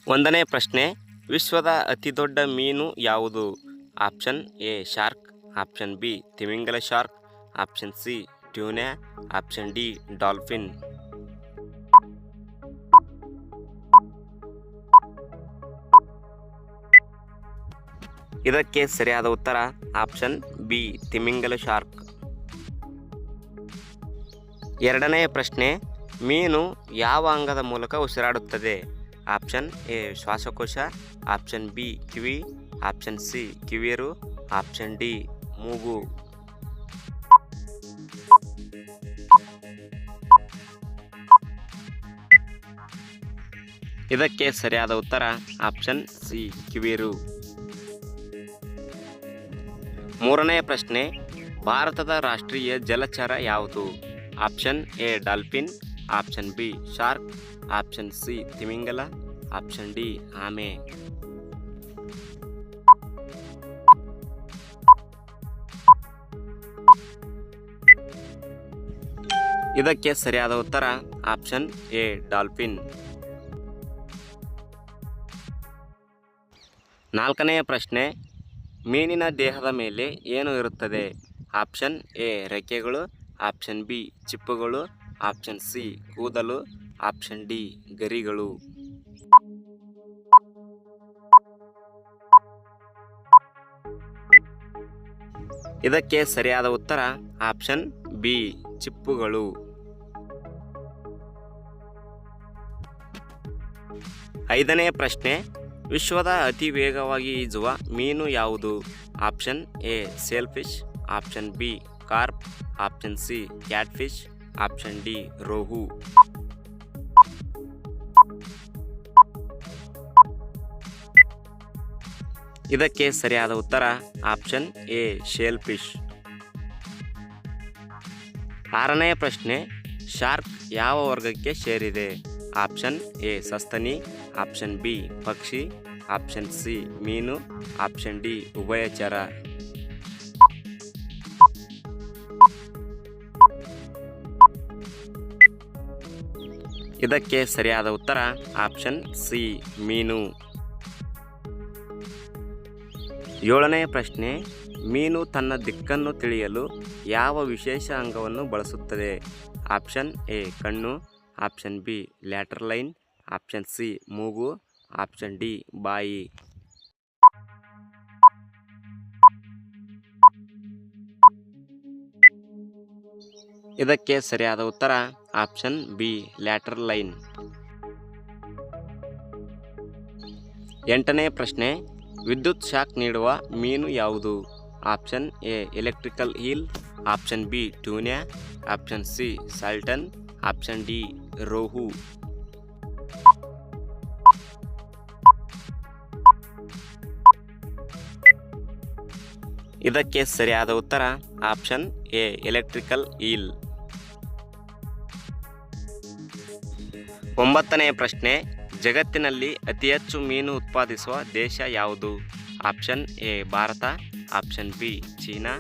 ಒಂದನೇ ಪ್ರಶ್ನೆ, ವಿಶ್ವದ ಅತಿದೊಡ್ಡ ಮೀನು ಯಾವುದು? Option A shark, option B ತಿಮಿಂಗಲ shark, option C tuna, option D dolphin. ಇದಕ್ಕೆ ಸರಿಯಾದ ಉತ್ತರ ಆಪ್ಷನ್ ಬಿ ತಿಮಿಂಗಲ ಶಾರ್ಕ್. ಎರಡನೆಯ ಪ್ರಶ್ನೆ, ಮೀನು ಯಾವ ಅಂಗದ ಮೂಲಕ ಉಸಿರಾಡುತ್ತದೆ? ಆಪ್ಷನ್ ಎ ಶ್ವಾಸಕೋಶ, ಆಪ್ಷನ್ ಬಿ ಕಿವಿ, ಆಪ್ಷನ್ ಸಿ ಕಿವಿಯರು, ಆಪ್ಷನ್ ಡಿ ಮೂಗು. ಇದಕ್ಕೆ ಸರಿಯಾದ ಉತ್ತರ ಆಪ್ಷನ್ ಸಿ ಕಿವಿಯರು. ಮೂರನೆಯ ಪ್ರಶ್ನೆ, ಭಾರತದ ರಾಷ್ಟ್ರೀಯ ಜಲಚರ ಯಾವುದು? Option A dolphin, option B shark, option C ತಿಮಿಂಗಲ, ಆಪ್ಷನ್ ಡಿ ಆಮೆ. ಇದಕ್ಕೆ ಸರಿಯಾದ ಉತ್ತರ ಆಪ್ಷನ್ ಎ ಡಾಲ್ಫಿನ್. ನಾಲ್ಕನೆಯ ಪ್ರಶ್ನೆ, ಮೀನಿನ ದೇಹದ ಮೇಲೆ ಏನು ಇರುತ್ತದೆ? ಆಪ್ಷನ್ ಎ ರೆಕ್ಕೆಗಳು, ಆಪ್ಷನ್ ಬಿ ಚಿಪ್ಪುಗಳು, ಆಪ್ಷನ್ ಸಿ ಕೂದಲು, ಆಪ್ಷನ್ ಡಿ ಗರಿಗಳು. ಇದಕ್ಕೆ ಸರಿಯಾದ ಉತ್ತರ ಆಪ್ಷನ್ ಬಿ ಚಿಪ್ಪುಗಳು. ಐದನೆಯ ಪ್ರಶ್ನೆ, ವಿಶ್ವದ ಅತಿ ವೇಗವಾಗಿ ಈಜುವ ಮೀನು ಯಾವುದು? Option A sailfish, option B carp, option C catfish, option D rohu. ಇದಕ್ಕೆ ಸರಿಯಾದ ಉತ್ತರ ಆಪ್ಷನ್ ಎ ಶೇಲ್ಫಿಶ್. ಆರನೆಯ ಪ್ರಶ್ನೆ, ಶಾರ್ಕ್ ಯಾವ ವರ್ಗಕ್ಕೆ ಸೇರಿದೆ? ಆಪ್ಷನ್ ಎ ಸಸ್ತನಿ, ಆಪ್ಷನ್ ಬಿ ಪಕ್ಷಿ, ಆಪ್ಷನ್ ಸಿ ಮೀನು, ಆಪ್ಷನ್ ಡಿ ಉಭಯಚರ. ಇದಕ್ಕೆ ಸರಿಯಾದ ಉತ್ತರ ಆಪ್ಷನ್ ಸಿ ಮೀನು. ಏಳನೆಯ ಪ್ರಶ್ನೆ, ಮೀನು ತನ್ನ ದಿಕ್ಕನ್ನು ತಿಳಿಯಲು ಯಾವ ವಿಶೇಷ ಅಂಗವನ್ನು ಬಳಸುತ್ತದೆ? ಆಪ್ಷನ್ ಎ ಕಣ್ಣು, option B lateral line, option C ಮೂಗು, ಆಪ್ಷನ್ ಡಿ ಬಾಯಿ. ಇದಕ್ಕೆ ಸರಿಯಾದ ಉತ್ತರ ಆಪ್ಷನ್ ಬಿ ಲ್ಯಾಟರಲ್ ಲೈನ್. ಎಂಟನೇ ಪ್ರಶ್ನೆ, ವಿದ್ಯುತ್ ಶಾಕ್ ನೀಡುವ ಮೀನು ಯಾವುದು? Option A electrical eel, option B tuna, option C salmon, option D rohu. ಇದಕ್ಕೆ ಸರಿಯಾದ ಉತ್ತರ ಆಪ್ಷನ್ ಎ ಎಲೆಕ್ಟ್ರಿಕಲ್ ಈಲ್. ಒಂಬತ್ತನೆಯ ಪ್ರಶ್ನೆ, ಜಗತ್ತಿನಲ್ಲಿ ಅತಿ ಹೆಚ್ಚು ಮೀನು ಉತ್ಪಾದಿಸುವ ದೇಶ ಯಾವುದು? Option A Bharat, option B China,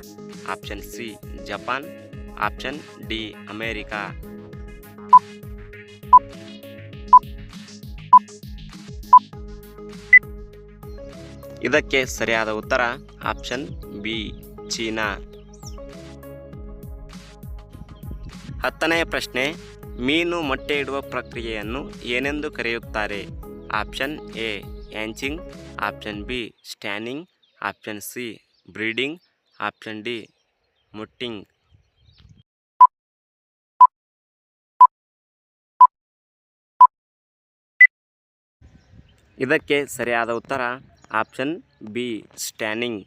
option C Japan, option D America. ಇದಕ್ಕೆ ಸರಿಯಾದ ಉತ್ತರ ಆಪ್ಷನ್ ಬಿ ಚೀನಾ. ಹತ್ತನೆಯ ಪ್ರಶ್ನೆ, ಮೀನು ಮೊಟ್ಟೆ ಇಡುವ ಪ್ರಕ್ರಿಯೆಯನ್ನು ಏನೆಂದು ಕರೆಯುತ್ತಾರೆ? Option A hatching, option B spawning, option C breeding, option D moulting. ಇದಕ್ಕೆ ಸರಿಯಾದ ಉತ್ತರ ಆಪ್ಷನ್ ಬಿ ಸ್ಟ್ಯಾನಿಂಗ್.